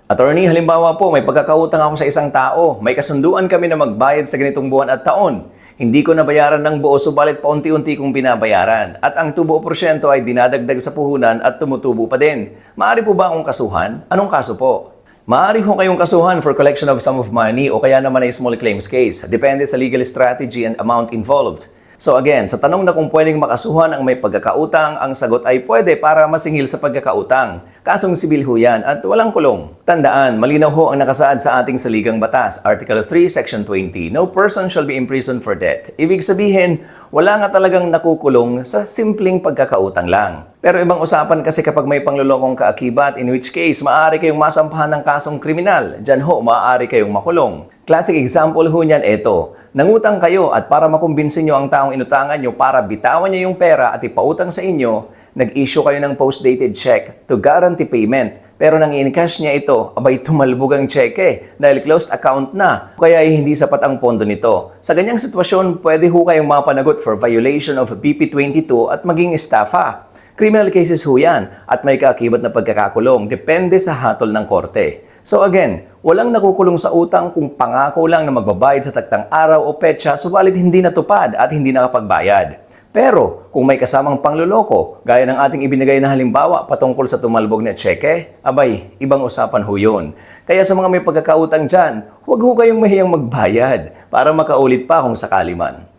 Attorney, halimbawa po, may pagkakautang ako sa isang tao. May kasunduan kami na magbayad sa ganitong buwan at taon. Hindi ko nabayaran ng buo, subalit paunti-unti kong binabayaran. At ang tubo porsyento ay dinadagdag sa puhunan at tumutubo pa din. Maaari po ba akong kasuhan? Anong kaso po? Maaari ho kayong kasuhan for collection of sum of money o kaya naman ay small claims case. Depende sa legal strategy and amount involved. So again, sa tanong na kung pwedeng makasuhan ang may pagkakautang, ang sagot ay pwede para masingil sa pagkakautang. Kasong sibil ho yan at walang kulong. Tandaan, malinaw ho ang nakasaad sa ating saligang batas, Article 3, Section 20, no person shall be imprisoned for debt. Ibig sabihin, wala nga talagang nakukulong sa simpleng pagkakautang lang. Pero ibang usapan kasi kapag may panglulokong kaakibat, in which case, maaari kayong masampahan ng kasong kriminal. Diyan ho, maaari kayong makulong. Classic example ho niyan ito. Nangutang kayo at para makumbinsin nyo ang taong inutangan nyo para bitawan niya yung pera at ipautang sa inyo, nag-issue kayo ng post-dated check to guarantee payment. Pero nang in-cash niya ito, abay tumalbog ang cheque dahil closed account na. Kaya ay hindi sapat ang pondo nito. Sa ganyang sitwasyon, pwede ho kayong mapanagot for violation of BP 22 at maging estafa. Criminal cases ho yan at may kaakibat na pagkakakulong depende sa hatol ng korte. So again, walang nakukulong sa utang kung pangako lang na magbabayad sa taktang araw o petsa subalit hindi natupad at hindi nakapagbayad. Pero kung may kasamang pangluloko, gaya ng ating ibinigay na halimbawa patungkol sa tumalbog na tseke, abay, ibang usapan ho yun. Kaya sa mga may pagkakautang dyan, huwag ho kayong mahiyang magbayad para makaulit pa kung sakali man.